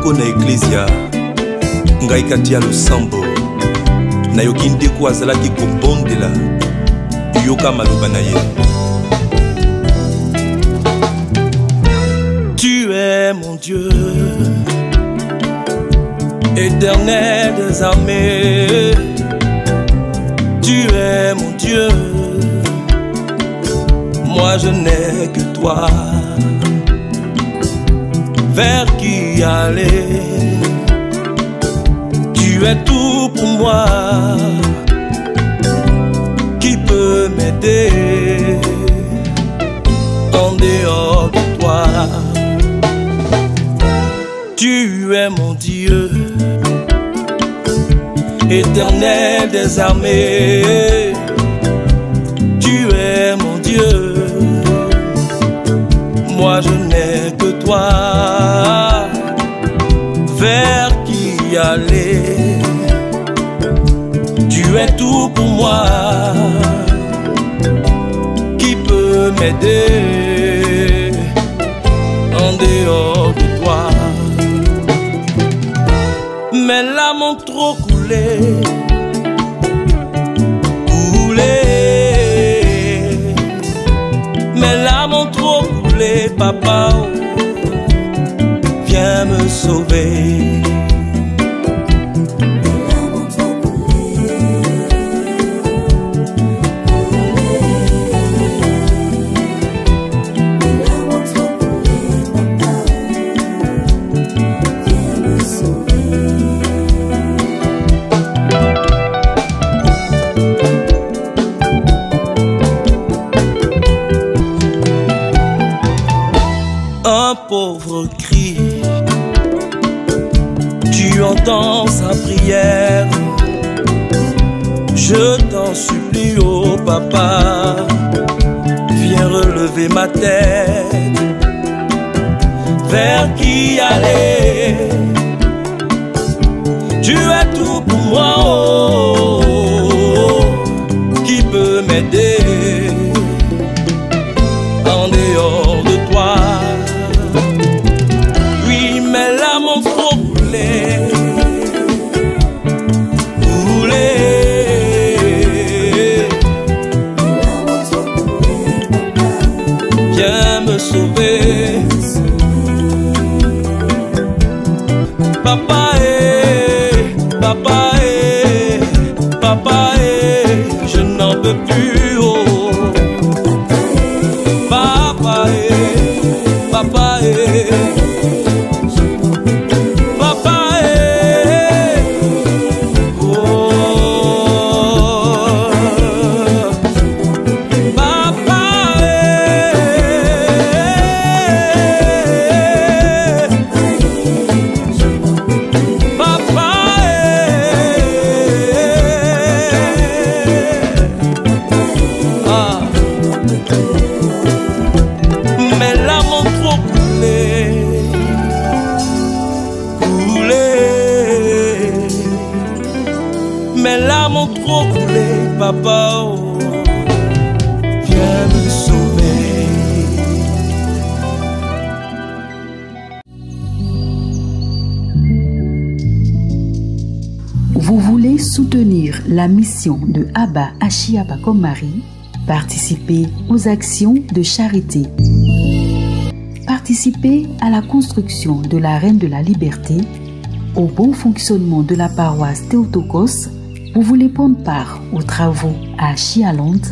moko na eklesia ngai kati ya losambo nayoki ndeko azalaki kobondela yoka maloba na ye. Tu es mon Dieu, éternel des armées. Tu es mon Dieu, moi je n'ai que toi. Vers qui aller? Tu es tout pour moi. Qui peut m'aider en dehors de toi? Tu es mon Dieu, éternel des armées. Tu es mon Dieu, moi je n'ai que toi. Vers qui aller? Tu es tout pour moi. Qui peut m'aider en dehors de toi? Mes larmes ont trop coulé, mes larmes ont trop coulé, papa, oh, viens me sauver. Pauvre cri, tu entends sa prière. Je t'en supplie, oh papa, viens relever ma tête. Vers qui aller? Tu es tout pour moi, oh, qui peut m'aider en dehors de toi? Sauver, papa papa papa je n'en peux plus, oh, papa papa papa, oh, viens me sauver. Vous voulez soutenir la mission de Abba Achiaba Komari? Participez aux actions de charité. Participez à la construction de la Reine de la Liberté, au bon fonctionnement de la paroisse Théotokos. Vous voulez prendre part aux travaux à Chialonde?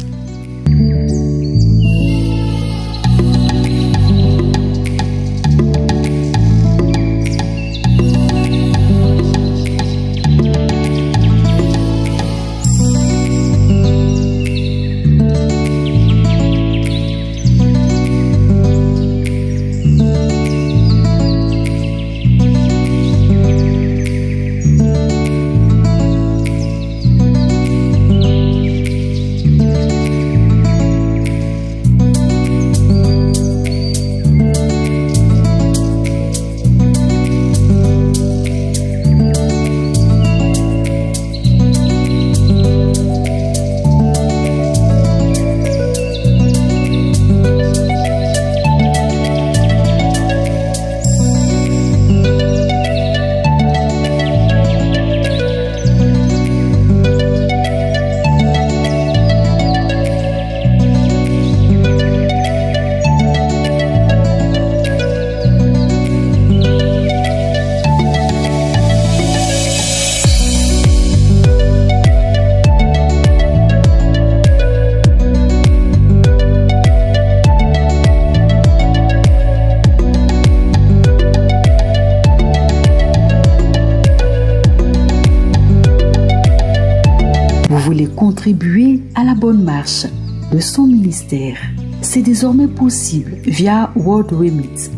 contribuer à la bonne marche de son ministère. C'est désormais possible via World Remit.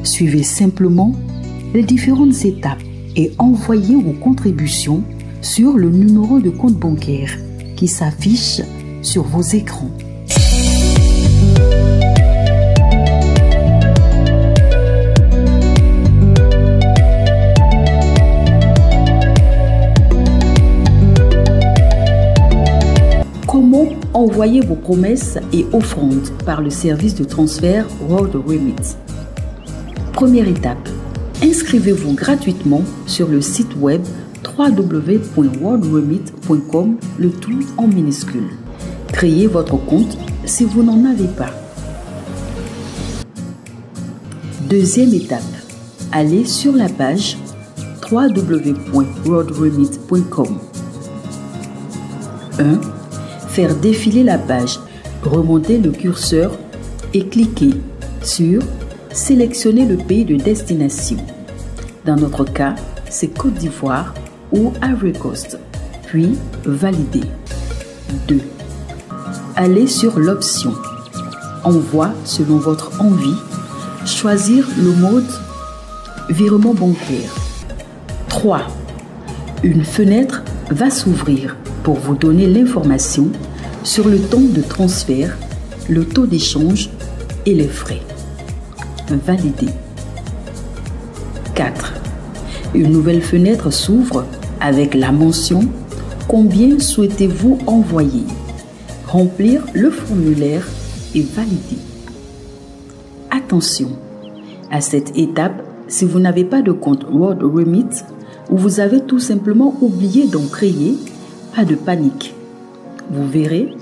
Suivez simplement les différentes étapes et envoyez vos contributions sur le numéro de compte bancaire qui s'affiche sur vos écrans. Comment envoyer vos promesses et offrandes par le service de transfert World Remit? Première étape, inscrivez-vous gratuitement sur le site web www.worldremit.com, le tout en minuscule. Créez votre compte si vous n'en avez pas. Deuxième étape, allez sur la page www.worldremit.com. 1. Faire défiler la page. Remontez le curseur et cliquez sur sélectionner le pays de destination. Dans notre cas, c'est Côte d'Ivoire ou Ivory Coast, puis valider. 2. Allez sur l'option Envoi selon votre envie, choisir le mode virement bancaire. 3. Une fenêtre va s'ouvrir pour vous donner l'information sur le temps de transfert, le taux d'échange et les frais. Valider. 4. Une nouvelle fenêtre s'ouvre avec la mention « Combien souhaitez-vous envoyer ?» Remplir le formulaire et valider. Attention, à cette étape, si vous n'avez pas de compte World Remit ou vous avez tout simplement oublié d'en créer, pas de panique. Vous verrez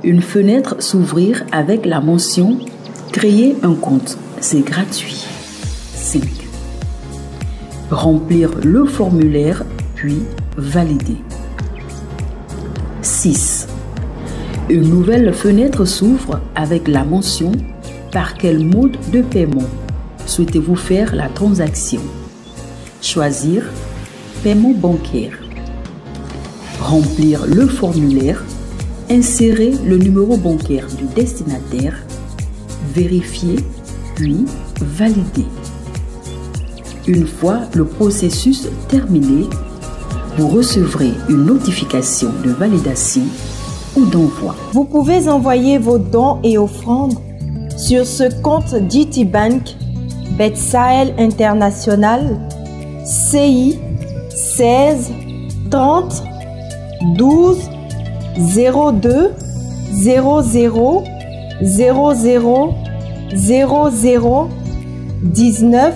une fenêtre s'ouvrir avec la mention « Créer un compte ». C'est gratuit. 5. Remplir le formulaire, puis valider. 6. Une nouvelle fenêtre s'ouvre avec la mention « Par quel mode de paiement souhaitez-vous faire la transaction ?» Choisir « Paiement bancaire ». Remplir le formulaire, insérer le numéro bancaire du destinataire, vérifier, puis valider. Une fois le processus terminé, vous recevrez une notification de validation ou d'envoi. Vous pouvez envoyer vos dons et offrandes sur ce compte GTBank Beth Sahel International CI 16 30 12 02 00 00 00 19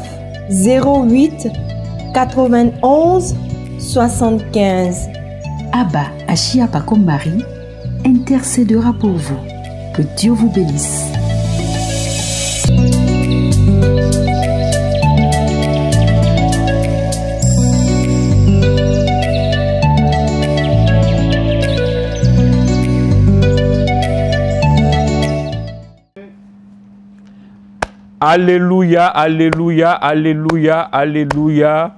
08 91 75. Abba Achiapa comme Marie intercédera pour vous. Que Dieu vous bénisse. Alléluia, alléluia, alléluia, alléluia.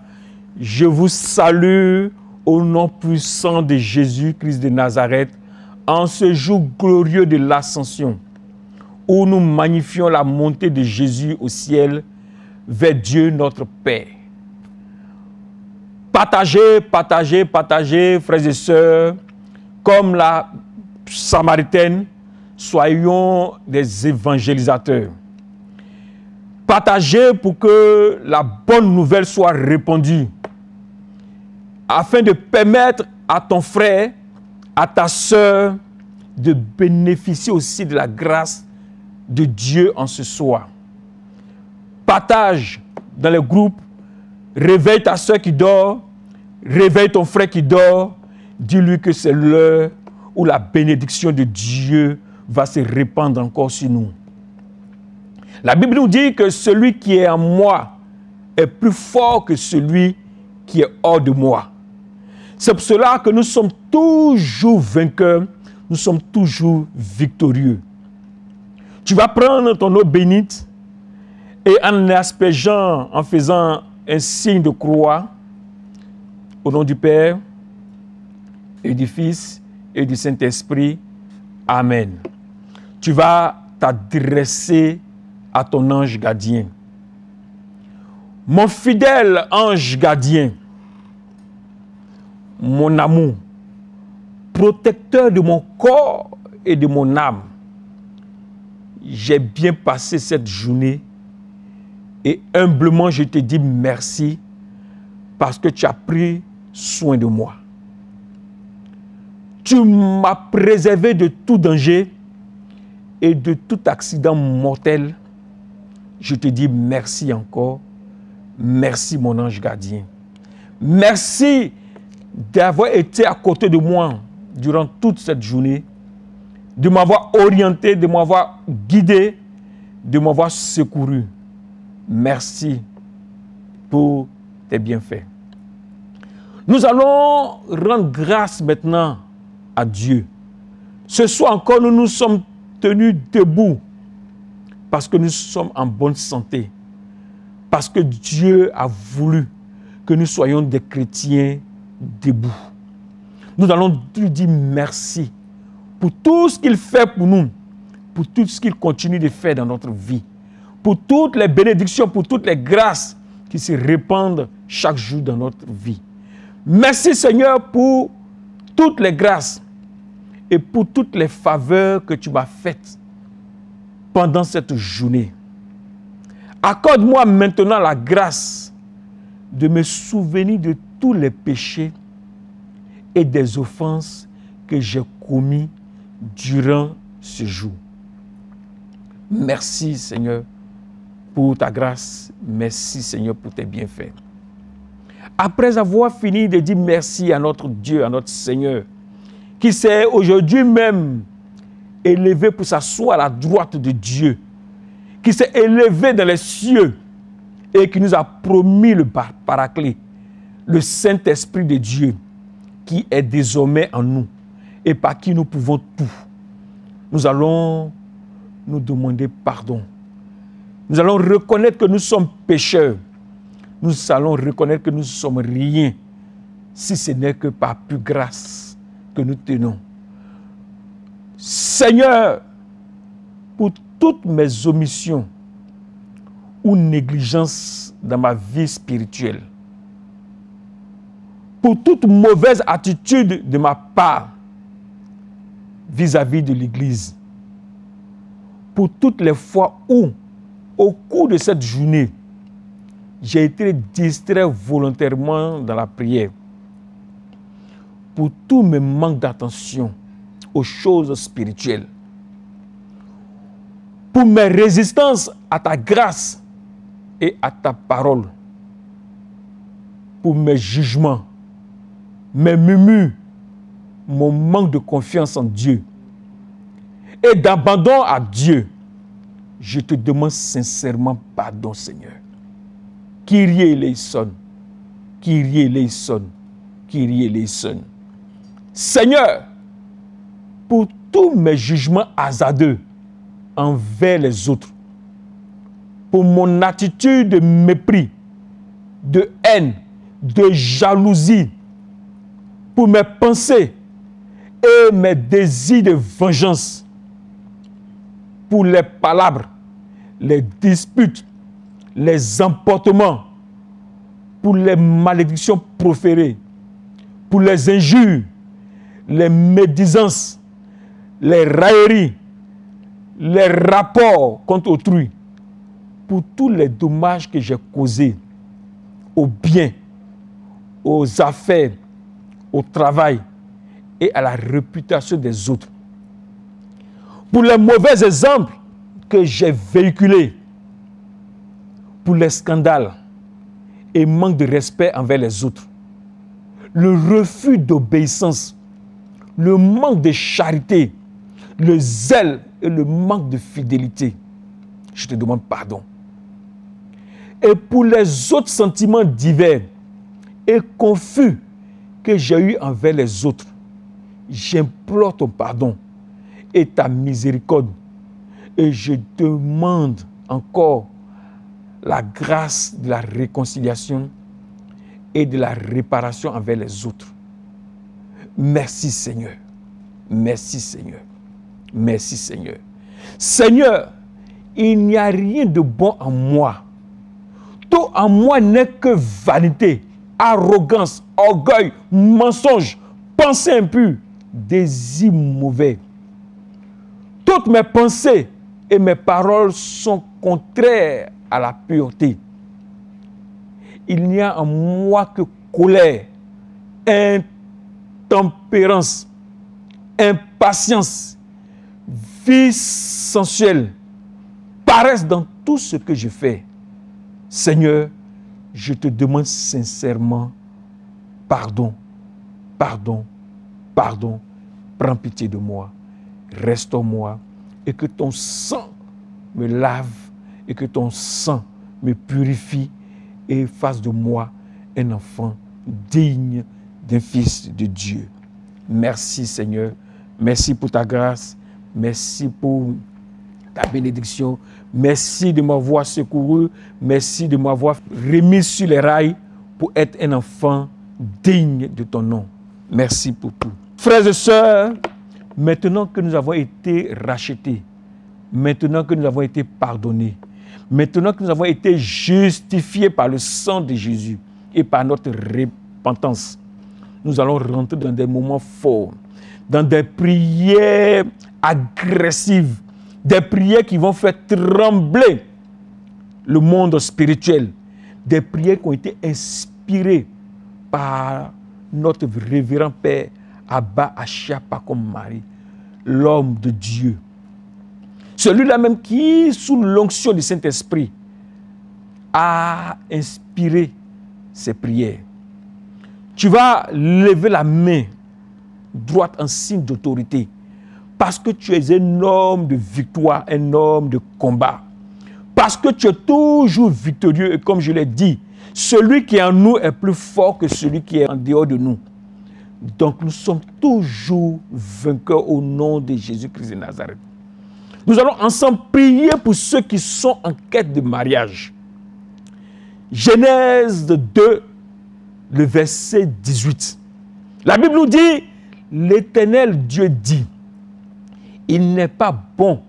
Je vous salue au nom puissant de Jésus-Christ de Nazareth en ce jour glorieux de l'Ascension où nous magnifions la montée de Jésus au ciel vers Dieu notre Père. Partagez, partagez, partagez, frères et sœurs, comme la Samaritaine, soyons des évangélisateurs. Partagez pour que la bonne nouvelle soit répandue, afin de permettre à ton frère, à ta sœur, de bénéficier aussi de la grâce de Dieu en ce soir. Partage dans les groupes, réveille ta sœur qui dort, réveille ton frère qui dort, dis-lui que c'est l'heure où la bénédiction de Dieu va se répandre encore sur nous. La Bible nous dit que celui qui est en moi est plus fort que celui qui est hors de moi. C'est pour cela que nous sommes toujours vainqueurs, nous sommes toujours victorieux. Tu vas prendre ton eau bénite et en aspergeant, en faisant un signe de croix, au nom du Père et du Fils et du Saint-Esprit. Amen. Tu vas t'adresser à ton ange gardien. Mon fidèle ange gardien, mon amour, protecteur de mon corps et de mon âme, j'ai bien passé cette journée et humblement je te dis merci parce que tu as pris soin de moi. Tu m'as préservé de tout danger et de tout accident mortel. Je te dis merci encore. Merci mon ange gardien. Merci d'avoir été à côté de moi durant toute cette journée, de m'avoir orienté, de m'avoir guidé, de m'avoir secouru. Merci pour tes bienfaits. Nous allons rendre grâce maintenant à Dieu. Ce soir encore, nous nous sommes tenus debout parce que nous sommes en bonne santé, parce que Dieu a voulu que nous soyons des chrétiens debout. Nous allons lui dire merci pour tout ce qu'il fait pour nous, pour tout ce qu'il continue de faire dans notre vie, pour toutes les bénédictions, pour toutes les grâces qui se répandent chaque jour dans notre vie. Merci Seigneur pour toutes les grâces et pour toutes les faveurs que tu m'as faites pendant cette journée. Accorde-moi maintenant la grâce de me souvenir de tous les péchés et des offenses que j'ai commis durant ce jour. Merci Seigneur pour ta grâce. Merci Seigneur pour tes bienfaits. Après avoir fini de dire merci à notre Dieu, à notre Seigneur, qui s'est aujourd'hui même élevé pour s'asseoir à la droite de Dieu, qui s'est élevé dans les cieux et qui nous a promis le Paraclet, le Saint-Esprit de Dieu, qui est désormais en nous et par qui nous pouvons tout. Nous allons nous demander pardon. Nous allons reconnaître que nous sommes pécheurs. Nous allons reconnaître que nous ne sommes rien si ce n'est que par plus grâce que nous tenons. Seigneur, pour toutes mes omissions ou négligences dans ma vie spirituelle, pour toute mauvaise attitude de ma part vis-à-vis de l'Église, pour toutes les fois où, au cours de cette journée, j'ai été distrait volontairement dans la prière, pour tous mes manques d'attention aux choses spirituelles, pour mes résistances à ta grâce et à ta parole, pour mes jugements, mes murmures, mon manque de confiance en Dieu et d'abandon à Dieu, je te demande sincèrement pardon, Seigneur. Kyrie eleison, Kyrie eleison, Kyrie eleison. Seigneur, pour tous mes jugements hasardeux envers les autres, pour mon attitude de mépris, de haine, de jalousie, pour mes pensées et mes désirs de vengeance, pour les palabres, les disputes, les emportements, pour les malédictions proférées, pour les injures, les médisances, les railleries, les rapports contre autrui, pour tous les dommages que j'ai causés aux biens, aux affaires, au travail et à la réputation des autres, pour les mauvais exemples que j'ai véhiculés, pour les scandales et manque de respect envers les autres, le refus d'obéissance, le manque de charité, le zèle et le manque de fidélité. Je te demande pardon. Et pour les autres sentiments divers et confus que j'ai eus envers les autres, j'implore ton pardon et ta miséricorde. Et je demande encore la grâce de la réconciliation et de la réparation envers les autres. Merci Seigneur. Merci Seigneur. Merci Seigneur. Seigneur, il n'y a rien de bon en moi. Tout en moi n'est que vanité, arrogance, orgueil, mensonge, pensée impure, désir mauvais. Toutes mes pensées et mes paroles sont contraires à la pureté. Il n'y a en moi que colère, intempérance, impatience, vie sensuelle, paresse dans tout ce que je fais. Seigneur, je te demande sincèrement pardon, pardon, pardon. Prends pitié de moi, restaure-moi et que ton sang me lave et que ton sang me purifie et fasse de moi un enfant digne d'un fils de Dieu. Merci Seigneur, merci pour ta grâce, merci pour ta bénédiction, merci de m'avoir secouru, merci de m'avoir remis sur les rails pour être un enfant digne de ton nom. Merci pour tout. Frères et sœurs, maintenant que nous avons été rachetés, maintenant que nous avons été pardonnés, maintenant que nous avons été justifiés par le sang de Jésus et par notre repentance, nous allons rentrer dans des moments forts, dans des prières agressives, des prières qui vont faire trembler le monde spirituel, des prières qui ont été inspirées par notre révérend Père Abba Achapa comme Marie, l'homme de Dieu. Celui-là même qui, sous l'onction du Saint-Esprit, a inspiré ces prières. Tu vas lever la main droite en signe d'autorité parce que tu es un homme de victoire, un homme de combat. Parce que tu es toujours victorieux et comme je l'ai dit, celui qui est en nous est plus fort que celui qui est en dehors de nous. Donc nous sommes toujours vainqueurs au nom de Jésus-Christ de Nazareth. Nous allons ensemble prier pour ceux qui sont en quête de mariage. Genèse 2, le verset 18. La Bible nous dit, l'Éternel Dieu dit, il n'est pas bon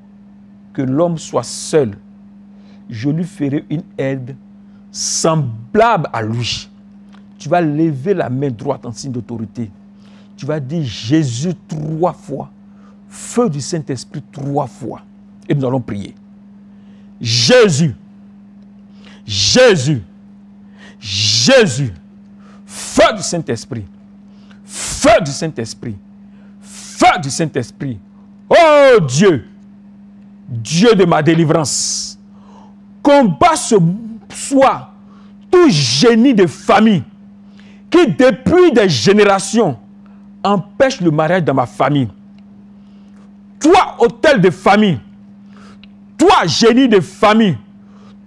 que l'homme soit seul. Je lui ferai une aide semblable à lui. Tu vas lever la main droite en signe d'autorité. Tu vas dire Jésus 3 fois, feu du Saint-Esprit 3 fois. Et nous allons prier. Jésus, Jésus, Jésus, feu du Saint-Esprit, feu du Saint-Esprit, feu du Saint-Esprit. Oh Dieu, Dieu de ma délivrance, combat ce soir tout génie de famille qui depuis des générations empêche le mariage dans ma famille. Toi, autel de famille, toi, génie de famille,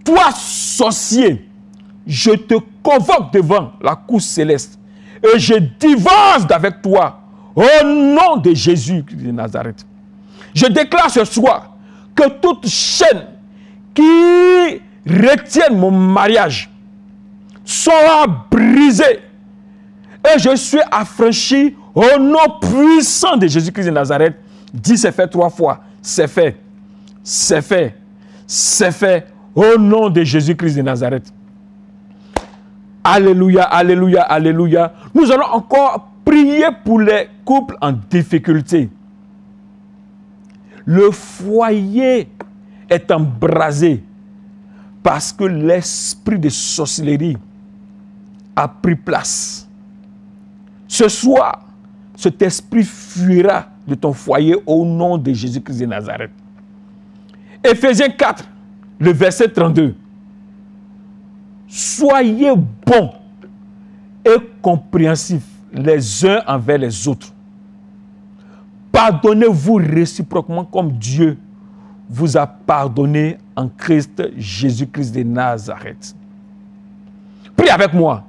toi, sorcier, je te convoque devant la cour céleste et je divorce avec toi au nom de Jésus de Nazareth. Je déclare ce soir que toute chaîne qui retienne mon mariage sera brisée et je suis affranchi au nom puissant de Jésus-Christ de Nazareth. Dis c'est fait 3 fois, c'est fait, c'est fait, c'est fait au nom de Jésus-Christ de Nazareth. Alléluia, alléluia, alléluia. Nous allons encore prier pour les couples en difficulté. Le foyer est embrasé parce que l'esprit de sorcellerie a pris place. Ce soir, cet esprit fuira de ton foyer au nom de Jésus-Christ de Nazareth. Éphésiens 4, le verset 32. Soyez bons et compréhensifs les uns envers les autres. Pardonnez-vous réciproquement comme Dieu vous a pardonné en Christ Jésus-Christ de Nazareth. Prie avec moi.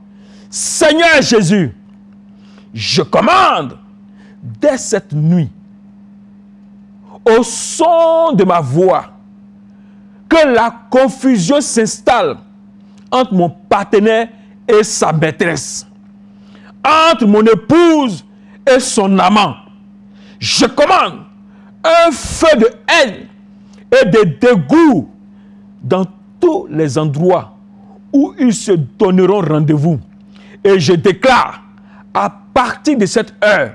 Seigneur Jésus, je commande dès cette nuit, au son de ma voix, que la confusion s'installe entre mon partenaire et sa maîtresse, entre mon épouse et son amant. Je commande un feu de haine et de dégoût dans tous les endroits où ils se donneront rendez-vous. Et je déclare, à partir de cette heure,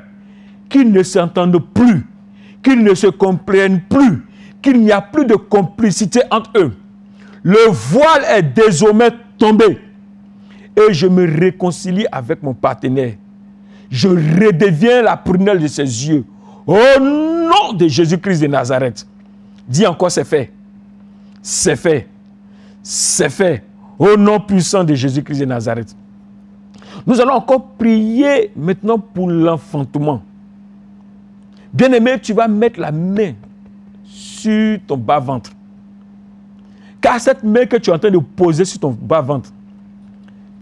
qu'ils ne s'entendent plus, qu'ils ne se comprennent plus, qu'il n'y a plus de complicité entre eux. Le voile est désormais tombé et je me réconcilie avec mon partenaire. Je redeviens la prunelle de ses yeux. Au nom de Jésus-Christ de Nazareth. Dis encore, c'est fait. C'est fait. C'est fait. Au nom puissant de Jésus-Christ de Nazareth. Nous allons encore prier maintenant pour l'enfantement. Bien-aimé, tu vas mettre la main sur ton bas-ventre. Car cette main que tu es en train de poser sur ton bas-ventre,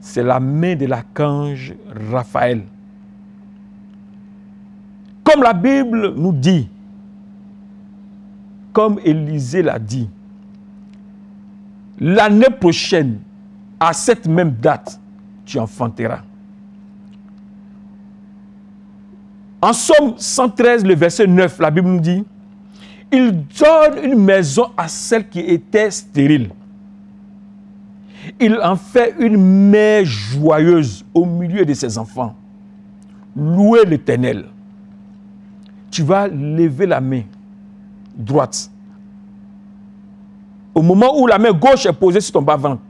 c'est la main de l'archange Raphaël. Comme la Bible nous dit, comme Élisée l'a dit, l'année prochaine, à cette même date, tu enfanteras. En Somme 113, le verset 9, la Bible nous dit, il donne une maison à celle qui était stérile. Il en fait une mère joyeuse au milieu de ses enfants. Louez l'Éternel. Tu vas lever la main droite. Au moment où la main gauche est posée sur ton bas-ventre,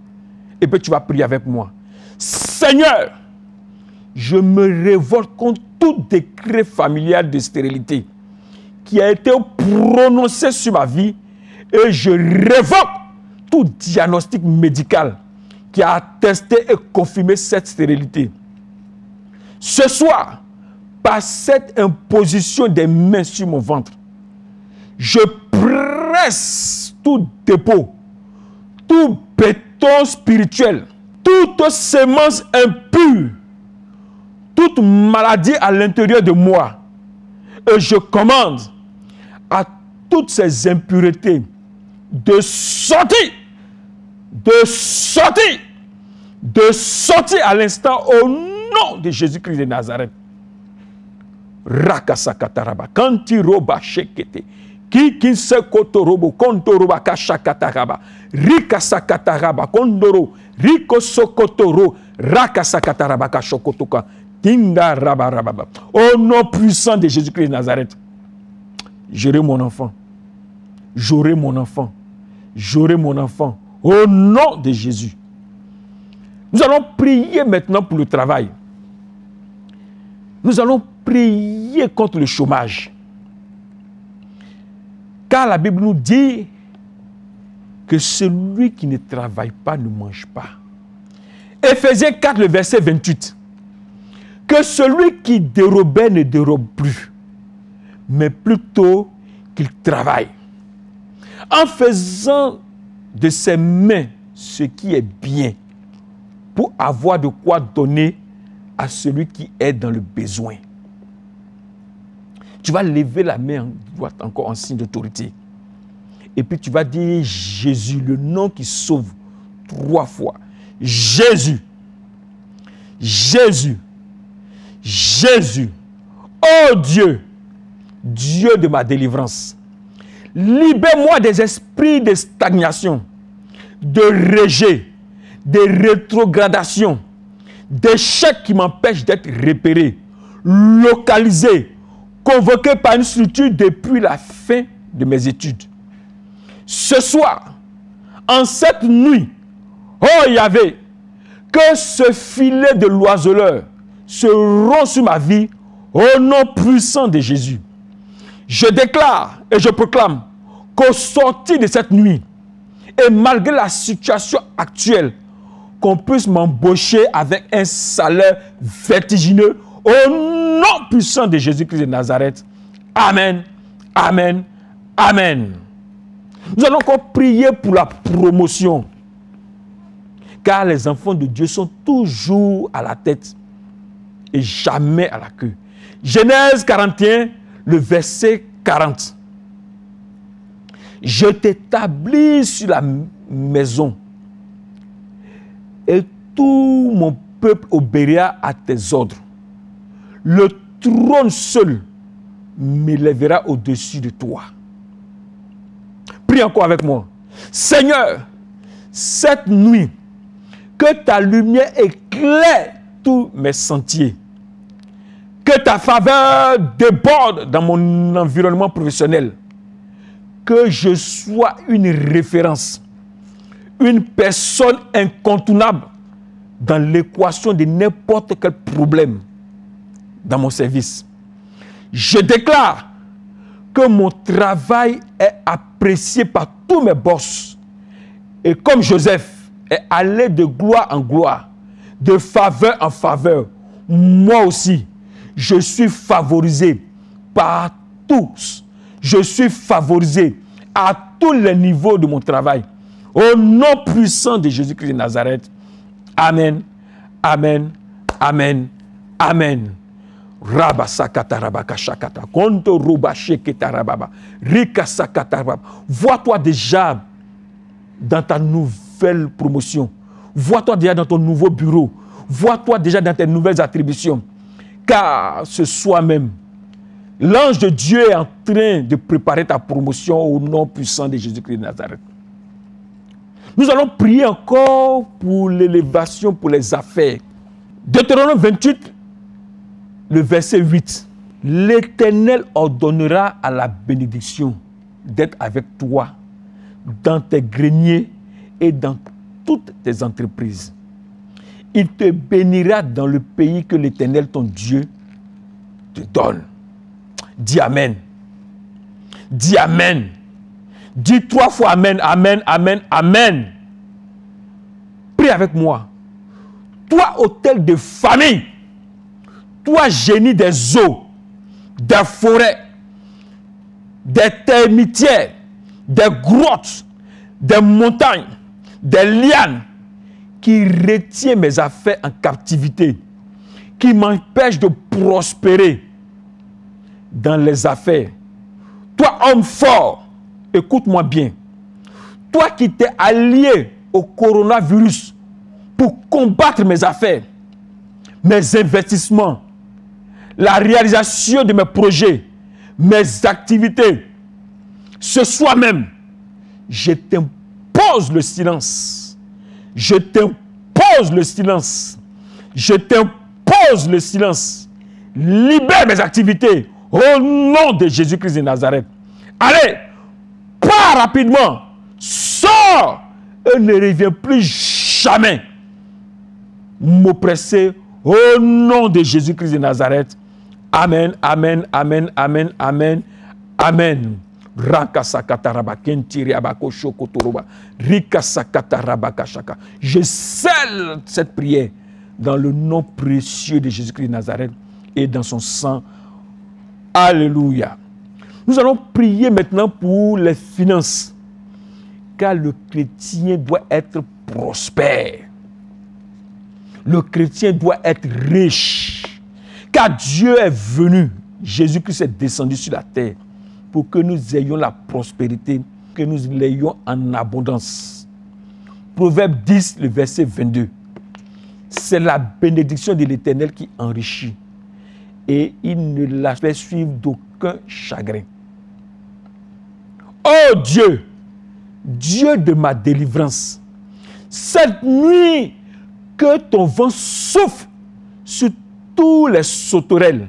et puis tu vas prier avec moi. Seigneur, je me révolte contre tout décret familial de stérilité qui a été prononcé sur ma vie et je révoque tout diagnostic médical qui a attesté et confirmé cette stérilité. Ce soir, par cette imposition des mains sur mon ventre, je presse tout dépôt, tout béton spirituel, toute sémence impure, toute maladie à l'intérieur de moi. Et je commande à toutes ces impuretés de sortir, de sortir à l'instant au nom de Jésus-Christ de Nazareth. Rakasakataraba, kantiroba shekete, kikinse kotorobo, kontoroba kashakataraba, rikasakataraba, kondoro, rikosokotoro, rakasakataraba kashokotoka, tinga rabarababa. Au nom puissant de Jésus-Christ de Nazareth, j'aurai mon enfant, j'aurai mon enfant, j'aurai mon enfant, au nom de Jésus. Nous allons prier maintenant pour le travail. Nous allons prier contre le chômage. Car la Bible nous dit que celui qui ne travaille pas ne mange pas. Éphésiens 4, le verset 28. Que celui qui dérobait ne dérobe plus, mais plutôt qu'il travaille. En faisant de ses mains ce qui est bien, pour avoir de quoi donner à celui qui est dans le besoin. Tu vas lever la main droite encore en signe d'autorité. Et puis tu vas dire Jésus, le nom qui sauve, 3 fois. Jésus. Jésus. Jésus. Oh Dieu. Dieu de ma délivrance. Libère-moi des esprits de stagnation, de rejet, de rétrogradation, d'échecs qui m'empêchent d'être repéré, localisé, convoqué par une structure depuis la fin de mes études. Ce soir, en cette nuit, oh Yahvé, que ce filet de l'oiseleur se rompt sur ma vie au nom puissant de Jésus. Je déclare et je proclame qu'au sortir de cette nuit, et malgré la situation actuelle, qu'on puisse m'embaucher avec un salaire vertigineux au nom puissant de Jésus-Christ de Nazareth. Amen, amen, amen. Nous allons encore prier pour la promotion. Car les enfants de Dieu sont toujours à la tête et jamais à la queue. Genèse 41, le verset 40. Je t'établis sur la maison et tout mon peuple obéira à tes ordres. Le trône seul m'élèvera au-dessus de toi. Prie encore avec moi. Seigneur, cette nuit, que ta lumière éclaire tous mes sentiers. Que ta faveur déborde dans mon environnement professionnel. Que je sois une référence, une personne incontournable dans l'équation de n'importe quel problème dans mon service. Je déclare que mon travail est apprécié par tous mes boss. Et comme Joseph est allé de gloire en gloire, de faveur en faveur, moi aussi, je suis favorisé par tous. Je suis favorisé à tous les niveaux de mon travail. Au nom puissant de Jésus-Christ de Nazareth. Amen, amen, amen, amen. Rabba sakata rabaka shakata. Konto ruba sheketa rababa. Rika sakata rababa. Vois-toi déjà dans ta nouvelle promotion. Vois-toi déjà dans ton nouveau bureau. Vois-toi déjà dans tes nouvelles attributions. Car ce soir même, l'ange de Dieu est en train de préparer ta promotion au nom puissant de Jésus-Christ de Nazareth. Nous allons prier encore pour l'élévation, pour les affaires. Deutéronome 28, le verset 8. L'Éternel ordonnera à la bénédiction d'être avec toi dans tes greniers et dans toutes tes entreprises. Il te bénira dans le pays que l'Éternel, ton Dieu, te donne. Dis Amen. Dis Amen. Dis 3 fois Amen, Amen, Amen, Amen. Prie avec moi. Toi, autel de famille, toi, génie des eaux, des forêts, des termitières, des grottes, des montagnes, des lianes, qui retient mes affaires en captivité, qui m'empêche de prospérer dans les affaires. Toi, homme fort, écoute-moi bien. Toi qui t'es allié au coronavirus pour combattre mes affaires, mes investissements, la réalisation de mes projets, mes activités, ce soir même, je t'impose le silence. Je t'impose le silence. Je t'impose le silence. Libère mes activités au nom de Jésus-Christ de Nazareth. Allez, pars rapidement. Sors et ne reviens plus jamais m'oppresser au nom de Jésus-Christ de Nazareth. Amen, amen, amen, amen, amen, amen. Je scelle cette prière dans le nom précieux de Jésus-Christ de Nazareth et dans son sang. Alléluia. Nous allons prier maintenant pour les finances. Car le chrétien doit être prospère. Le chrétien doit être riche. Car Dieu est venu. Jésus-Christ est descendu sur la terre pour que nous ayons la prospérité, que nous l'ayons en abondance. Proverbe 10, le verset 22. C'est la bénédiction de l'Éternel qui enrichit. Et il ne la fait suivre d'aucun chagrin. Oh Dieu, Dieu de ma délivrance, cette nuit, que ton vent souffle sur tous les sauterelles,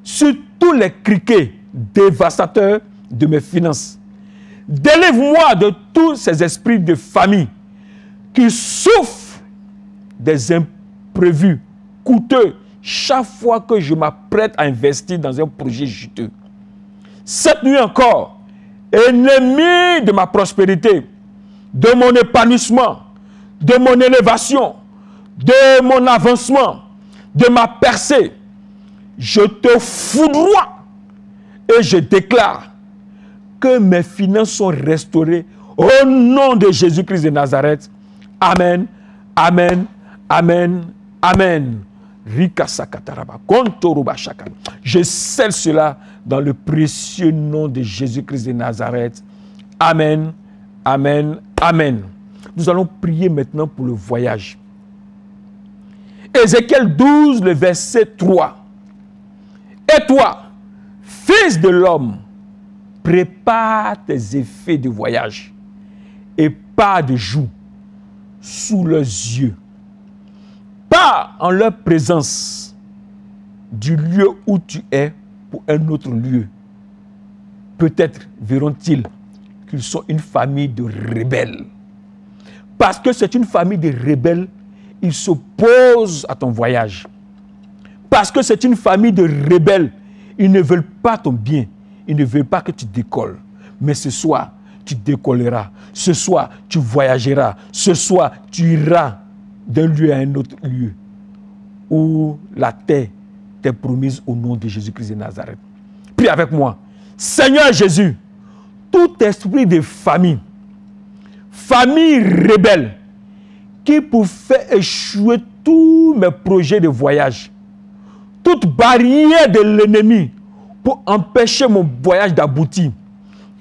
sur tous les criquets dévastateurs de mes finances. Délivre-moi de tous ces esprits de famille qui souffrent des imprévus coûteux chaque fois que je m'apprête à investir dans un projet juteux. Cette nuit encore, ennemi de ma prospérité, de mon épanouissement, de mon élévation, de mon avancement, de ma percée, je te foudroie et je déclare que mes finances sont restaurées au nom de Jésus-Christ de Nazareth. Amen, amen, amen, amen. Je scelle cela dans le précieux nom de Jésus-Christ de Nazareth. Amen, amen, amen. Nous allons prier maintenant pour le voyage. Ézéchiel 12, le verset 3. Et toi, Fils de l'homme, prépare tes effets de voyage et pars de jour sous leurs yeux. Pars en leur présence du lieu où tu es pour un autre lieu. Peut-être verront-ils qu'ils sont une famille de rebelles. Parce que c'est une famille de rebelles, ils s'opposent à ton voyage. Parce que c'est une famille de rebelles, ils ne veulent pas ton bien. Ils ne veulent pas que tu décolles. Mais ce soir, tu décolleras. Ce soir, tu voyageras. Ce soir, tu iras d'un lieu à un autre lieu où la terre t'est promise au nom de Jésus-Christ de Nazareth. Prie avec moi. Seigneur Jésus, tout esprit de famille rebelle, qui pour faire échouer tous mes projets de voyage, toute barrière de l'ennemi pour empêcher mon voyage d'aboutir,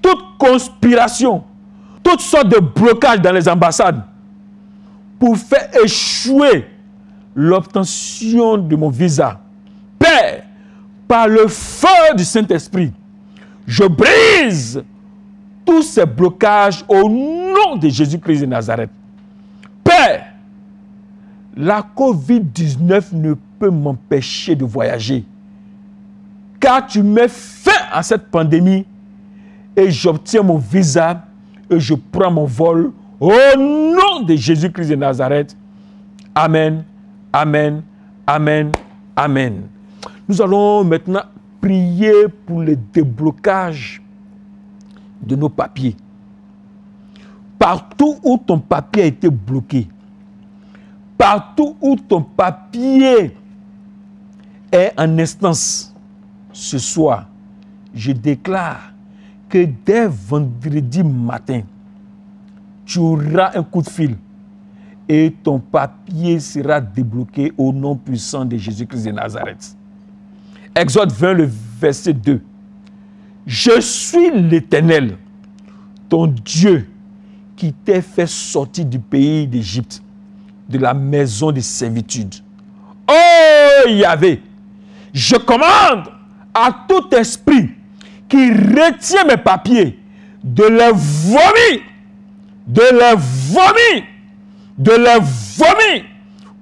toute conspiration, toutes sortes de blocages dans les ambassades, pour faire échouer l'obtention de mon visa. Père, par le feu du Saint-Esprit, je brise tous ces blocages au nom de Jésus-Christ de Nazareth. Père, la COVID-19 ne peut m'empêcher de voyager, car tu mets fin à cette pandémie et j'obtiens mon visa et je prends mon vol au nom de Jésus-Christ de Nazareth. Amen, amen, amen, amen. Nous allons maintenant prier pour le déblocage de nos papiers. Partout où ton papier a été bloqué, partout où ton papier est en instance, ce soir, je déclare que dès vendredi matin, tu auras un coup de fil et ton papier sera débloqué au nom puissant de Jésus-Christ de Nazareth. Exode 20, le verset 2. Je suis l'Éternel, ton Dieu, qui t'ai fait sortir du pays d'Égypte, de la maison de servitude. Oh Yahvé, je commande à tout esprit qui retient mes papiers de les vomir, de les vomir, de les vomir,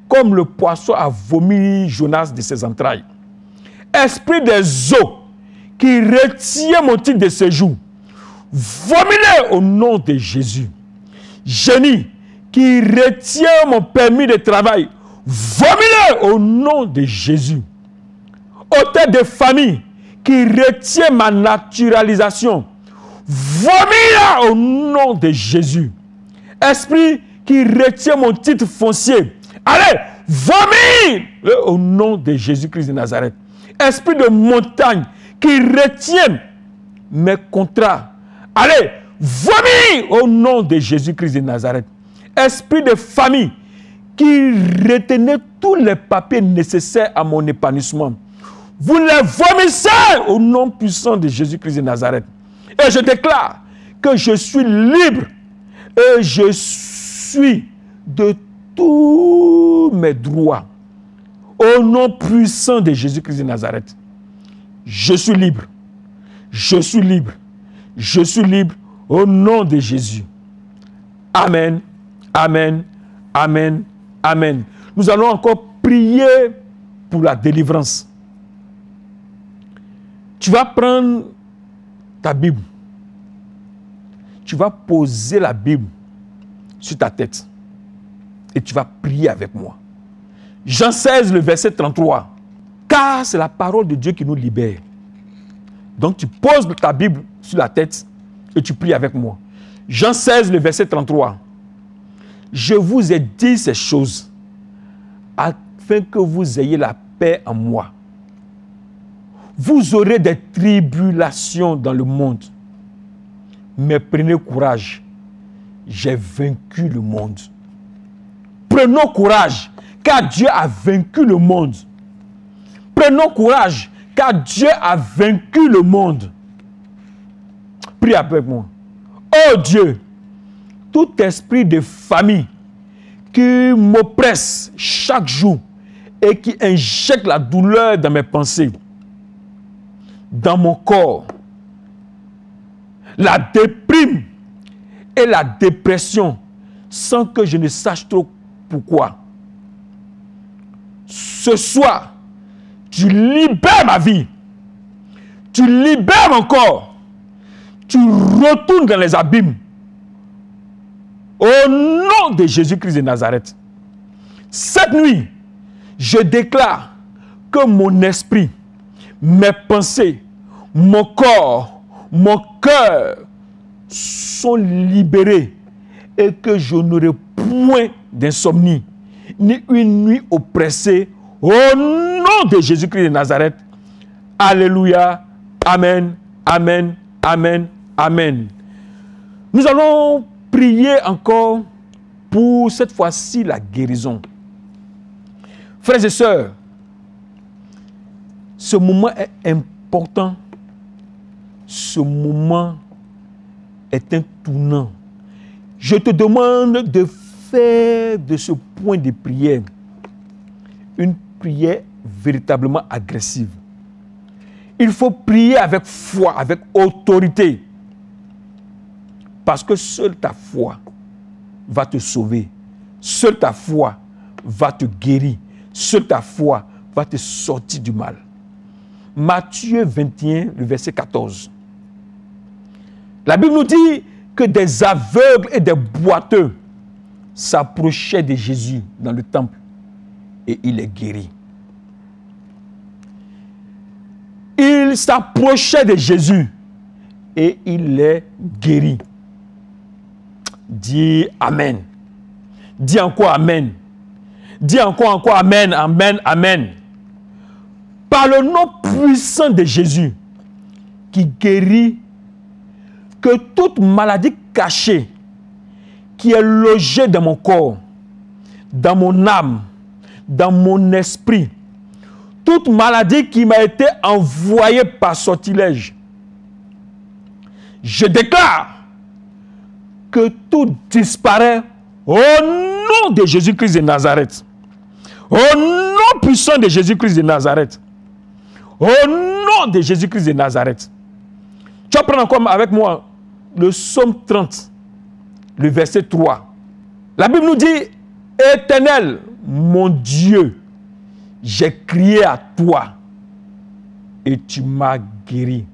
comme le poisson a vomi Jonas de ses entrailles. Esprit des eaux qui retient mon titre de séjour, vomis-le au nom de Jésus. Génie qui retient mon permis de travail, vomis-le au nom de Jésus. Auteur de famille qui retient ma naturalisation, vomis-le au nom de Jésus. Esprit qui retient mon titre foncier, allez, vomis-le au nom de Jésus-Christ de Nazareth. Esprit de montagne qui retient mes contrats, allez, vomis au nom de Jésus-Christ de Nazareth. Esprit de famille qui retenait tous les papiers nécessaires à mon épanouissement, vous les vomissez au nom puissant de Jésus-Christ de Nazareth. Et je déclare que je suis libre et je suis de tous mes droits. Au nom puissant de Jésus-Christ de Nazareth, je suis libre. Je suis libre. Je suis libre au nom de Jésus. Amen. Amen. Amen. Amen. Nous allons encore prier pour la délivrance. Tu vas prendre ta Bible. Tu vas poser la Bible sur ta tête. Et tu vas prier avec moi. Jean 16, le verset 33. Car c'est la parole de Dieu qui nous libère. Donc tu poses ta Bible sur la tête et tu pries avec moi. Jean 16, le verset 33. Je vous ai dit ces choses afin que vous ayez la paix en moi. Vous aurez des tribulations dans le monde. Mais prenez courage. J'ai vaincu le monde. Prenons courage, car Dieu a vaincu le monde. Prenons courage, car Dieu a vaincu le monde. Prie avec moi. Oh Dieu, tout esprit de famille qui m'oppresse chaque jour et qui injecte la douleur dans mes pensées, dans mon corps. La déprime et la dépression sans que je ne sache trop pourquoi. Ce soir, tu libères ma vie. Tu libères mon corps. Tu retournes dans les abîmes. Au nom de Jésus-Christ de Nazareth. Cette nuit, je déclare que mon esprit, mes pensées, mon corps, mon cœur sont libérés et que je n'aurai point d'insomnie, ni une nuit oppressée. Au nom de Jésus-Christ de Nazareth. Alléluia. Amen. Amen. Amen. Amen. Nous allons prier encore pour cette fois-ci la guérison. Frères et sœurs, ce moment est important. Ce moment est un tournant. Je te demande de faire de ce point de prière une prière véritablement agressive. Il faut prier avec foi, avec autorité. Parce que seule ta foi va te sauver. Seule ta foi va te guérir. Seule ta foi va te sortir du mal. Matthieu 21, le verset 14. La Bible nous dit que des aveugles et des boiteux s'approchaient de Jésus dans le temple et il les guérit. Ils s'approchaient de Jésus et il les guérit. Dis Amen. Dis encore Amen. Dis encore Amen, Amen, Amen. Par le nom puissant de Jésus qui guérit, que toute maladie cachée qui est logée dans mon corps, dans mon âme, dans mon esprit, toute maladie qui m'a été envoyée par sortilège, je déclare que tout disparaît au nom de Jésus-Christ de Nazareth. Au nom puissant de Jésus-Christ de Nazareth. Au nom de Jésus-Christ de Nazareth. Tu vas prendre encore avec moi le psaume 30, le verset 3. La Bible nous dit, Éternel, mon Dieu, j'ai crié à toi et tu m'as guéri.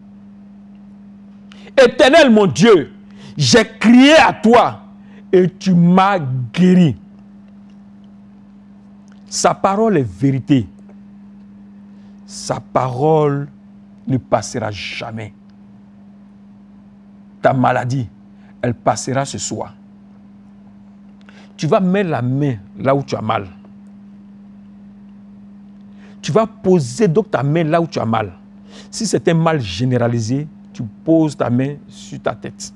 Éternel, mon Dieu, j'ai crié à toi et tu m'as guéri. Sa parole est vérité. Sa parole ne passera jamais. Ta maladie, elle passera ce soir. Tu vas mettre la main là où tu as mal. Tu vas poser donc ta main là où tu as mal. Si c'est un mal généralisé, tu poses ta main sur ta tête.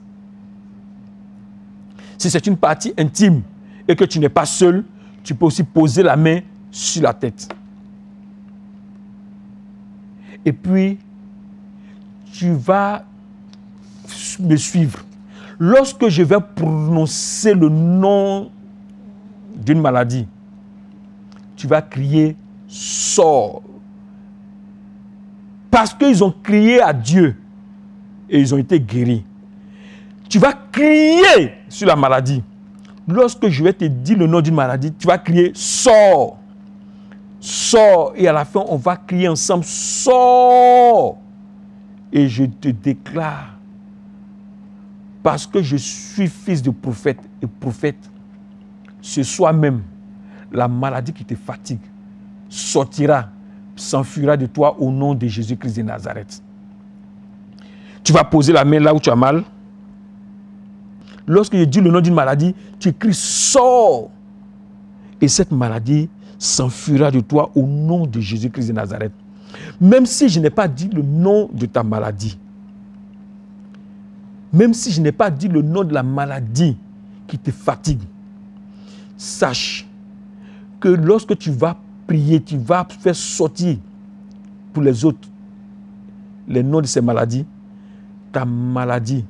Si c'est une partie intime et que tu n'es pas seul, tu peux aussi poser la main sur la tête. Et puis, tu vas me suivre. Lorsque je vais prononcer le nom d'une maladie, tu vas crier « Sors ». Parce qu'ils ont crié à Dieu et ils ont été guéris. Tu vas crier sur la maladie. Lorsque je vais te dire le nom d'une maladie, tu vas crier « Sors ». Sors. Et à la fin, on va crier ensemble « Sors ». Et je te déclare, parce que je suis fils de prophète et prophète, ce soir même, la maladie qui te fatigue sortira, s'enfuira de toi au nom de Jésus-Christ de Nazareth. Tu vas poser la main là où tu as mal. Lorsque je dis le nom d'une maladie, tu cries « Sors » et cette maladie s'enfuira de toi au nom de Jésus-Christ de Nazareth. Même si je n'ai pas dit le nom de ta maladie, même si je n'ai pas dit le nom de la maladie qui te fatigue, sache que lorsque tu vas prier, tu vas faire sortir pour les autres les noms de ces maladies, ta maladie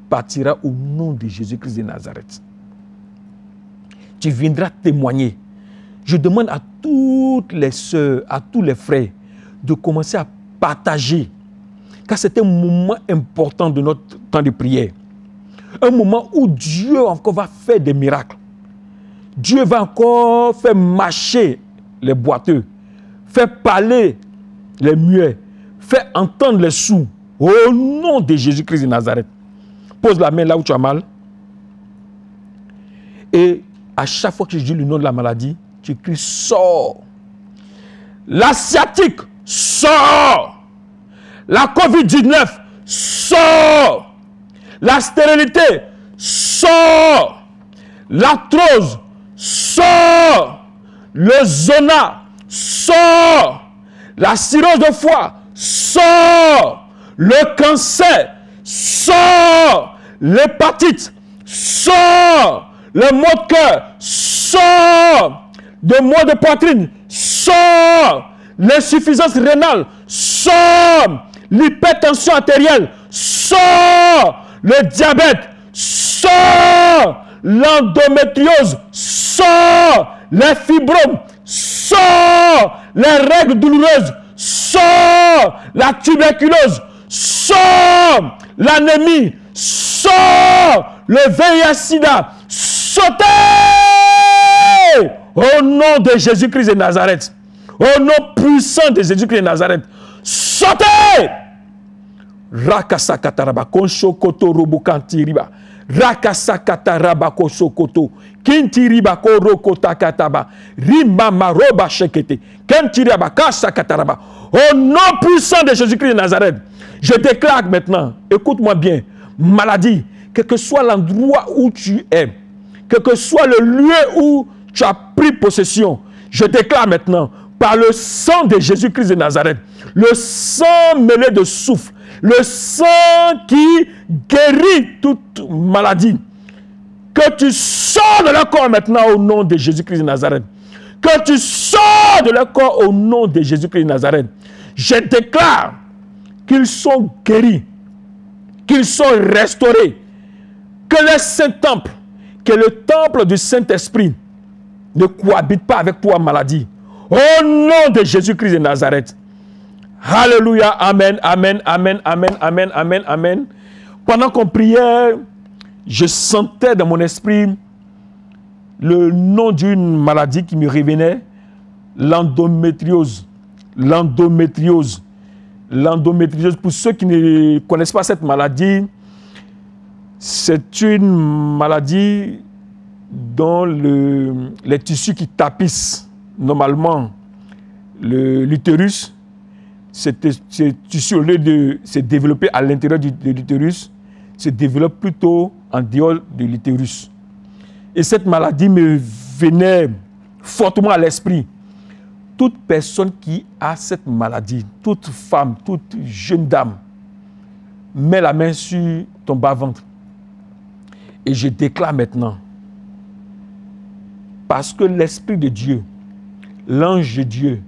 partira au nom de Jésus-Christ de Nazareth. Tu viendras témoigner. Je demande à toutes les sœurs, à tous les frères, de commencer à partager car c'est un moment important de notre temps de prière. Un moment où Dieu encore va faire des miracles. Dieu va encore faire marcher les boiteux, faire parler les muets, faire entendre les sourds. Au nom de Jésus-Christ de Nazareth. Pose la main là où tu as mal. Et à chaque fois que je dis le nom de la maladie, tu cries sors. La sciatique, sors. La COVID-19, sors. La stérilité, sors. L'arthrose, sors. Le zona, sors. La cirrhose de foie, sors. Le cancer, sors. L'hépatite, sors. Le maux de cœur, sors. Le maux de poitrine, sors. L'insuffisance rénale, sors. L'hypertension artérielle, sors. Le diabète, sors. L'endométriose, sors. Les fibromes, sors. Les règles douloureuses, sors. La tuberculose, sors. L'anémie, sors. Le VIH-Sida, sautez. Au nom de Jésus-Christ de Nazareth. Au nom puissant de Jésus-Christ de Nazareth. Sautez. Rakasakataraba konshokoto robokantiriba. Rakasakataraba koshokoto. Kintiriba korokotakataba. Rimama roba shekete. Kentiriba kasakataraba. Au nom puissant de Jésus-Christ de Nazareth. Je déclare maintenant, écoute-moi bien, maladie, quel que soit l'endroit où tu es, quel que soit le lieu où tu as pris possession, je déclare maintenant, par le sang de Jésus-Christ de Nazareth, le sang mêlé de souffle, le sang qui guérit toute maladie, que tu sors de leur corps maintenant au nom de Jésus-Christ de Nazareth. Que tu sors de leur corps au nom de Jésus-Christ de Nazareth. Je déclare qu'ils sont guéris, qu'ils sont restaurés, que le Saint-Temple, que le temple du Saint-Esprit ne cohabite pas avec toi, maladie. Au nom de Jésus-Christ de Nazareth. Alléluia, amen, amen, amen, amen, amen, amen, amen. Pendant qu'on priait, je sentais dans mon esprit le nom d'une maladie qui me revenait, l'endométriose. L'endométriose. L'endométriose, pour ceux qui ne connaissent pas cette maladie, c'est une maladie dont les tissus qui tapissent normalement l'utérus, ces tissus, au lieu de se développer à l'intérieur de l'utérus, se développent plutôt en dehors de l'utérus. Et cette maladie me venait fortement à l'esprit. Toute personne qui a cette maladie, toute femme, toute jeune dame, met la main sur ton bas-ventre. Et je déclare maintenant, parce que l'Esprit de Dieu, l'ange de Dieu,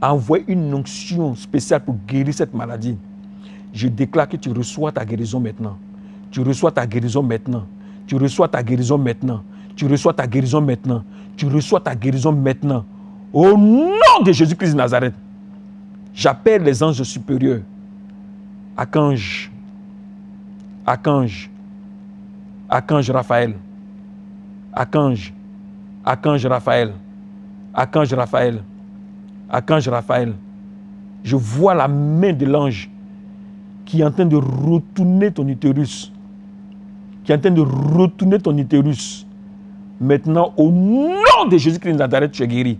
a envoyé une onction spéciale pour guérir cette maladie. Je déclare que tu reçois ta guérison maintenant. Tu reçois ta guérison maintenant. Tu reçois ta guérison maintenant. Tu reçois ta guérison maintenant. Tu reçois ta guérison maintenant. Au nom de Jésus-Christ de Nazareth, j'appelle les anges supérieurs. Archange. Archange. Archange Raphaël. Archange. Archange Raphaël. Archange Raphaël. Archange Raphaël. Je vois la main de l'ange qui est en train de retourner ton utérus. Qui est en train de retourner ton utérus. Maintenant, au nom de Jésus-Christ de Nazareth, tu es guéri.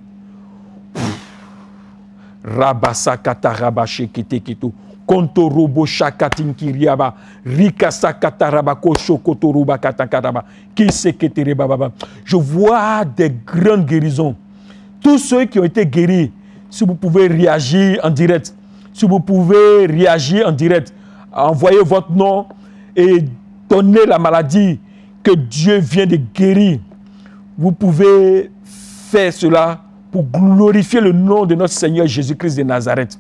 Rabasa kataraba sheketeketo. Konto robo shakatin kiriaba. Rikasa kataraba kosho kotoroba katakaraba. Kiseketereba baba. Je vois des grandes guérisons. Tous ceux qui ont été guéris, si vous pouvez réagir en direct, si vous pouvez réagir en direct, envoyez votre nom et donnez la maladie que Dieu vient de guérir. Vous pouvez faire cela pour glorifier le nom de notre Seigneur Jésus-Christ de Nazareth.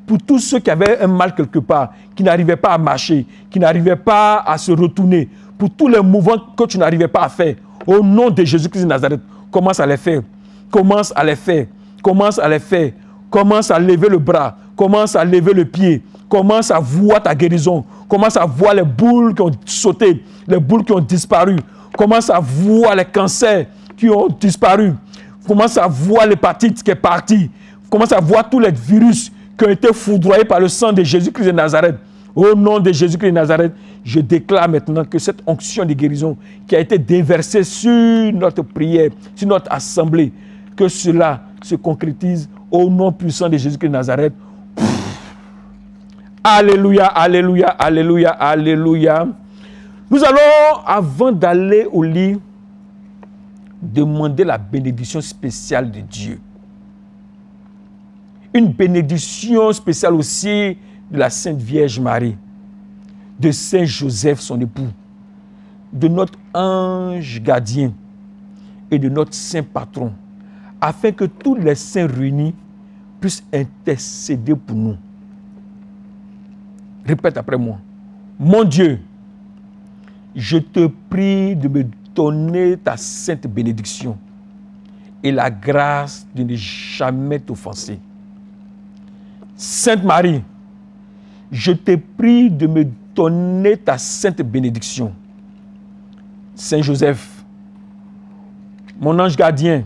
Pour tous ceux qui avaient un mal quelque part, qui n'arrivaient pas à marcher, qui n'arrivaient pas à se retourner, pour tous les mouvements que tu n'arrivais pas à faire, au nom de Jésus-Christ de Nazareth, commence à les faire. Commence à les faire. Commence à les faire. Commence à lever le bras. Commence à lever le pied. Commence à voir ta guérison. Commence à voir les boules qui ont sauté, les boules qui ont disparu. Commence à voir les cancers qui ont disparu. Commence à voir l'hépatite qui est partie. Commence à voir tous les virus qui ont été foudroyés par le sang de Jésus-Christ de Nazareth. Au nom de Jésus-Christ de Nazareth, je déclare maintenant que cette onction de guérison qui a été déversée sur notre prière, sur notre assemblée, que cela se concrétise au nom puissant de Jésus-Christ de Nazareth. Alléluia, alléluia, alléluia, alléluia. Nous allons, avant d'aller au lit, demander la bénédiction spéciale de Dieu. Une bénédiction spéciale aussi de la Sainte Vierge Marie, de Saint Joseph, son époux, de notre ange gardien et de notre saint patron, afin que tous les saints réunis puissent intercéder pour nous. Répète après moi. Mon Dieu, je te prie de me donner ta sainte bénédiction et la grâce de ne jamais t'offenser. Sainte Marie, je te prie de me donner ta sainte bénédiction. Saint Joseph, mon ange gardien,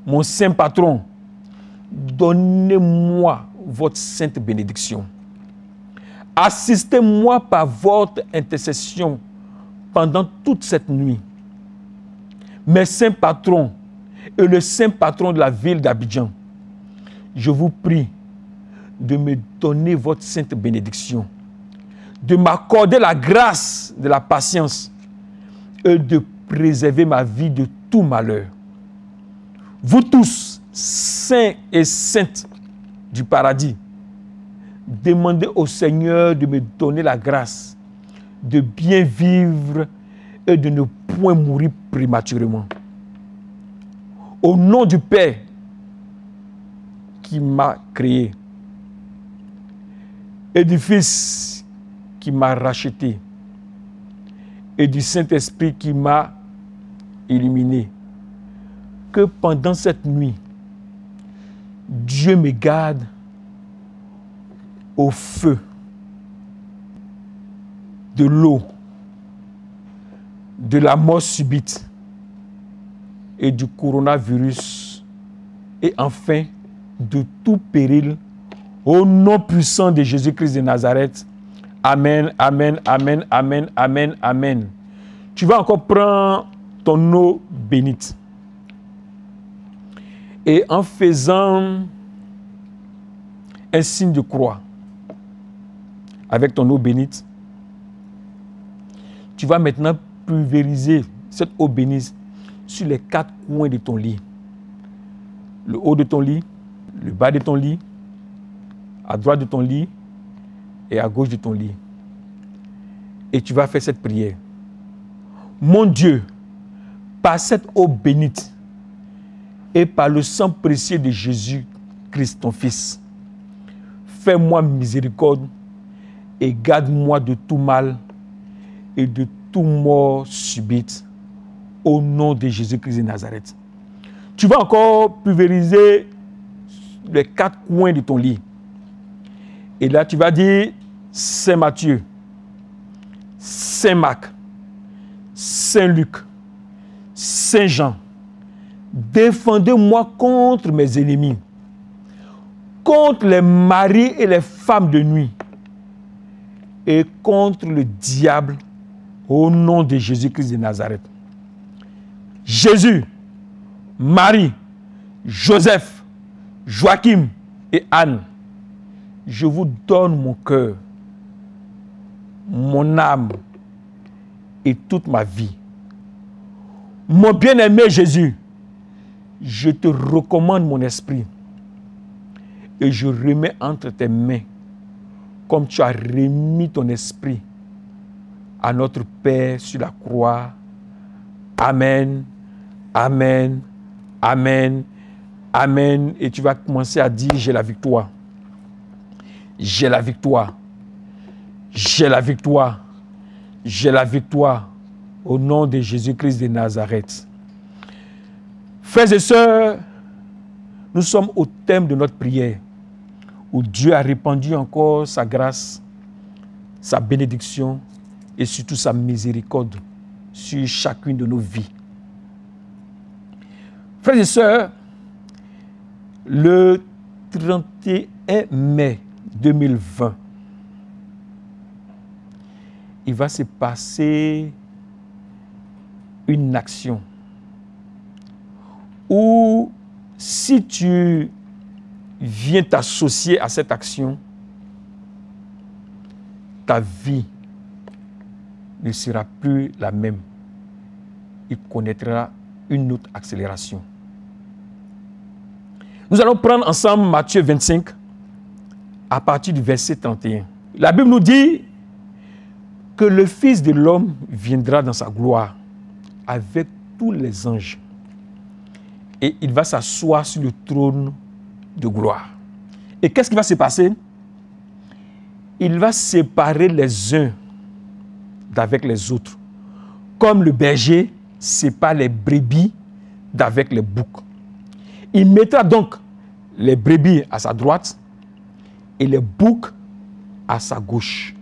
mon saint patron, donnez-moi votre sainte bénédiction. Assistez-moi par votre intercession pendant toute cette nuit. Mes saints patrons et le saint patron de la ville d'Abidjan, je vous prie de me donner votre sainte bénédiction, de m'accorder la grâce de la patience et de préserver ma vie de tout malheur. Vous tous, saints et saintes du paradis, demandez au Seigneur de me donner la grâce de bien vivre et de ne point mourir prématurément. Au nom du Père qui m'a créé et du Fils qui m'a racheté et du Saint-Esprit qui m'a éliminé, que pendant cette nuit, Dieu me garde au feu, de l'eau, de la mort subite et du coronavirus et enfin de tout péril au nom puissant de Jésus-Christ de Nazareth. Amen, amen, amen, amen, amen, amen. Tu vas encore prendre ton eau bénite et en faisant un signe de croix avec ton eau bénite, tu vas maintenant pulvériser cette eau bénite sur les 4 coins de ton lit. Le haut de ton lit, le bas de ton lit, à droite de ton lit et à gauche de ton lit. Et tu vas faire cette prière. Mon Dieu, par cette eau bénite et par le sang précieux de Jésus-Christ, ton Fils, fais-moi miséricorde et garde-moi de tout mal et de toute mort subite au nom de Jésus-Christ de Nazareth. Tu vas encore pulvériser les 4 coins de ton lit. Et là, tu vas dire Saint Matthieu, Saint Marc, Saint Luc, Saint Jean, défendez-moi contre mes ennemis, contre les maris et les femmes de nuit, et contre le diable au nom de Jésus-Christ de Nazareth. Jésus, Marie, Joseph, Joachim et Anne, je vous donne mon cœur, mon âme et toute ma vie. Mon bien-aimé Jésus, je te recommande mon esprit et je remets entre tes mains comme tu as remis ton esprit à notre Père sur la croix. Amen, amen, amen, amen. Et tu vas commencer à dire, j'ai la victoire. J'ai la victoire. J'ai la victoire. J'ai la victoire. Au nom de Jésus-Christ de Nazareth. Frères et sœurs, Nous sommes au thème de notre prière, où Dieu a répandu encore sa grâce, sa bénédiction et surtout sa miséricorde sur chacune de nos vies. Frères et sœurs, le 31 mai 2020, il va se passer une action où si tu viens t'associer à cette action, ta vie ne sera plus la même. Il connaîtra une autre accélération. Nous allons prendre ensemble Matthieu 25 à partir du verset 31. La Bible nous dit que le Fils de l'homme viendra dans sa gloire avec tous les anges et il va s'asseoir sur le trône de gloire. Et qu'est-ce qui va se passer? Il va séparer les uns d'avec les autres, comme le berger sépare les brebis d'avec les boucs. Il mettra donc les brebis à sa droite et les boucs à sa gauche.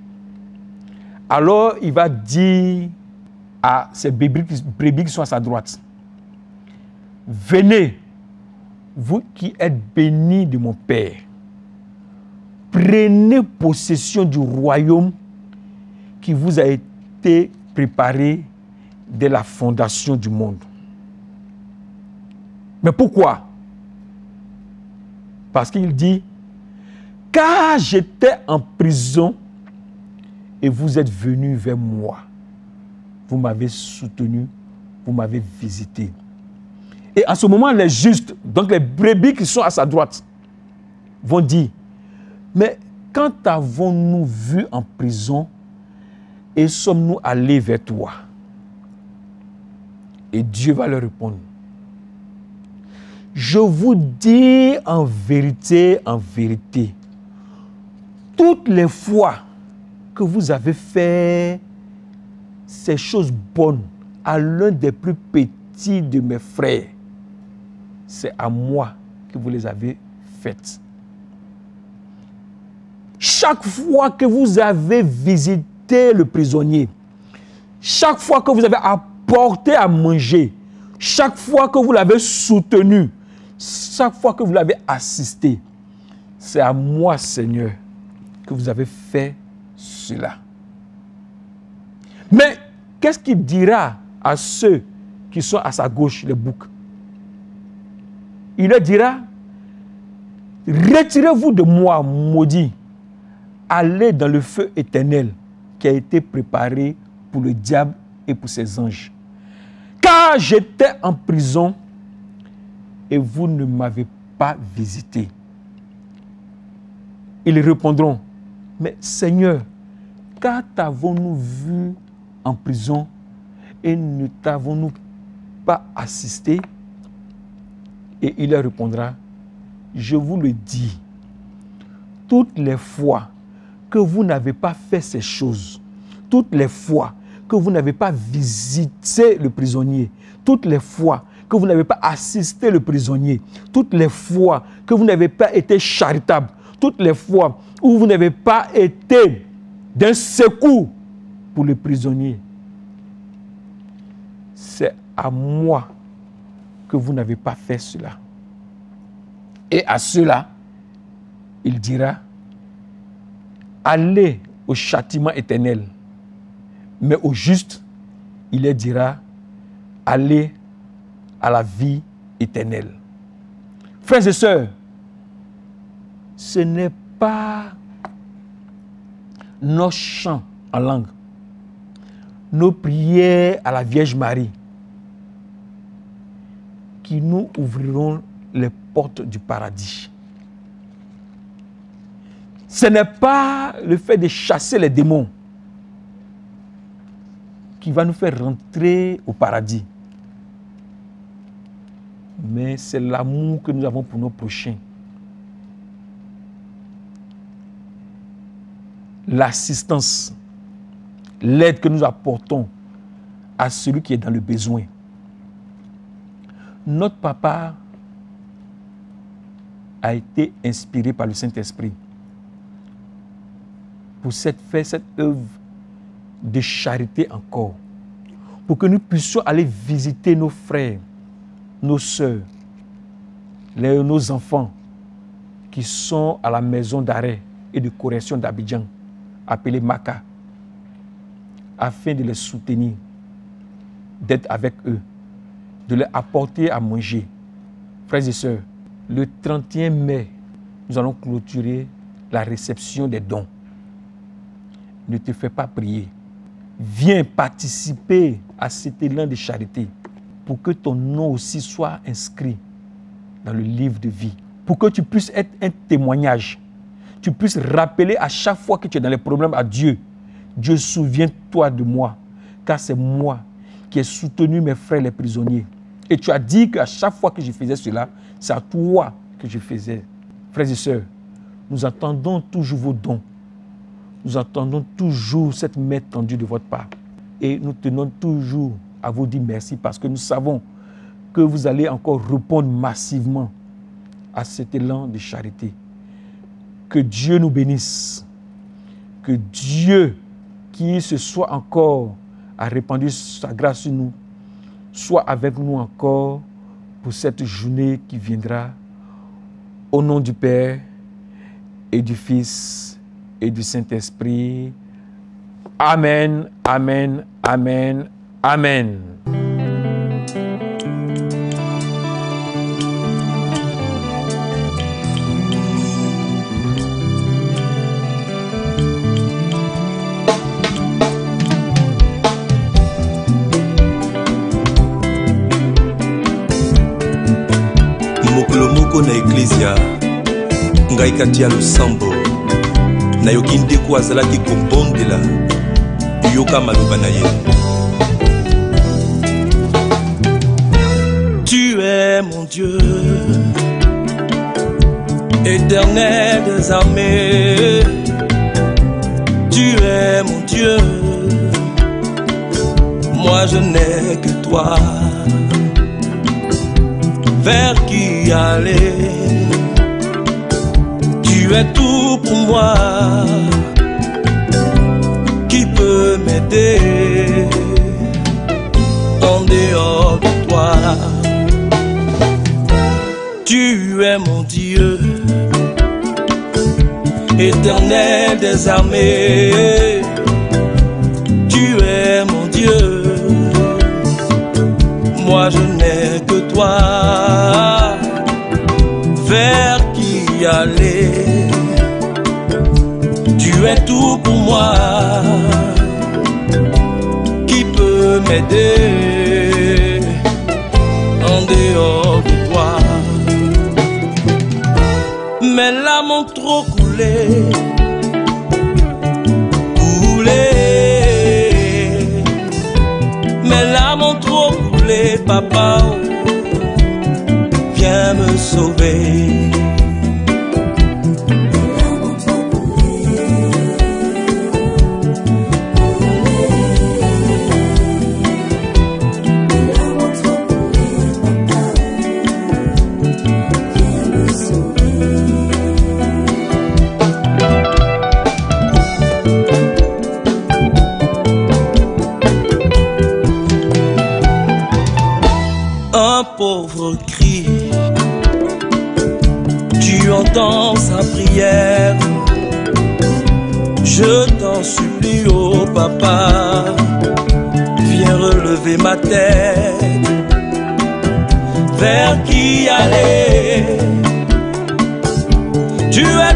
Alors il va dire à ces brebis qui sont à sa droite, venez, vous qui êtes bénis de mon Père, prenez possession du royaume qui vous a été préparé dès la fondation du monde. Mais pourquoi? Parce qu'il dit, car j'étais en prison et vous êtes venus vers moi. Vous m'avez soutenu, vous m'avez visité. Et en ce moment, les justes, donc les brebis qui sont à sa droite, vont dire, mais quand avons-nous vu en prison et sommes-nous allés vers toi? Et Dieu va leur répondre, je vous dis en vérité, toutes les fois que vous avez fait ces choses bonnes à l'un des plus petits de mes frères, c'est à moi que vous les avez faites. Chaque fois que vous avez visité le prisonnier, chaque fois que vous avez apporté à manger, chaque fois que vous l'avez soutenu, chaque fois que vous l'avez assisté, c'est à moi, Seigneur, que vous avez fait cela. Mais qu'est-ce qu'il dira à ceux qui sont à sa gauche, les boucs? Il leur dira, retirez-vous de moi, maudit, allez dans le feu éternel qui a été préparé pour le diable et pour ses anges. Car j'étais en prison et vous ne m'avez pas visité. Ils répondront, mais Seigneur, quand t'avons-nous vu en prison et ne t'avons-nous pas assisté? Et il leur répondra, je vous le dis, toutes les fois que vous n'avez pas fait ces choses, toutes les fois que vous n'avez pas visité le prisonnier, toutes les fois que vous n'avez pas assisté le prisonnier, toutes les fois que vous n'avez pas été charitable, toutes les fois où vous n'avez pas été d'un secours pour le prisonnier, c'est à moi que vous n'avez pas fait cela. Et à cela, il dira, allez au châtiment éternel. Mais au juste, il leur dira, allez à la vie éternelle. Frères et sœurs, ce n'est pas nos chants en langue, nos prières à la Vierge Marie qui nous ouvriront les portes du paradis. Ce n'est pas le fait de chasser les démons qui va nous faire rentrer au paradis. Mais c'est l'amour que nous avons pour nos prochains. L'assistance, l'aide que nous apportons à celui qui est dans le besoin. Notre papa a été inspiré par le Saint-Esprit pour faire cette œuvre de charité encore, pour que nous puissions aller visiter nos frères, nos sœurs, nos enfants qui sont à la maison d'arrêt et de correction d'Abidjan, appelée MACA, afin de les soutenir, d'être avec eux, de leur apporter à manger. Frères et sœurs, le 31 mai, nous allons clôturer la réception des dons. Ne te fais pas prier. Viens participer à cet élan de charité pour que ton nom aussi soit inscrit dans le livre de vie. Pour que tu puisses être un témoignage. Tu puisses rappeler à chaque fois que tu es dans les problèmes à Dieu. Dieu, souviens-toi de moi, car c'est moi qui ai soutenu mes frères les prisonniers. Et tu as dit qu'à chaque fois que je faisais cela, c'est à toi que je faisais. Frères et sœurs, nous attendons toujours vos dons. Nous attendons toujours cette main tendue de votre part. Et nous tenons toujours à vous dire merci parce que nous savons que vous allez encore répondre massivement à cet élan de charité. Que Dieu nous bénisse. Que Dieu, qui ce soit encore a répandu sa grâce sur nous, soit avec nous encore pour cette journée qui viendra. Au nom du Père et du Fils et du Saint-Esprit. Amen, amen, amen, amen. Moko na Ecclesia ngai kati ya losambo nayoki ndeko azalaki kobondela yoka maloba na ye. Tu es mon Dieu, éternel des armées. Tu es mon Dieu, moi je n'ai que toi. Vers qui aller? Tu es tout pour moi. Qui peut m'aider en dehors de toi? Tu es mon Dieu, éternel des armées. Tu es mon Dieu, moi je n'ai que toi. Vers qui aller? Tu es tout pour moi. Qui peut m'aider en dehors de toi? Mes larmes ont trop coulé, mes larmes ont trop coulé, papa, viens me sauver. Pauvre cri, tu entends sa prière. Je t'en supplie, oh papa, viens relever ma tête. Vers qui aller? Tu es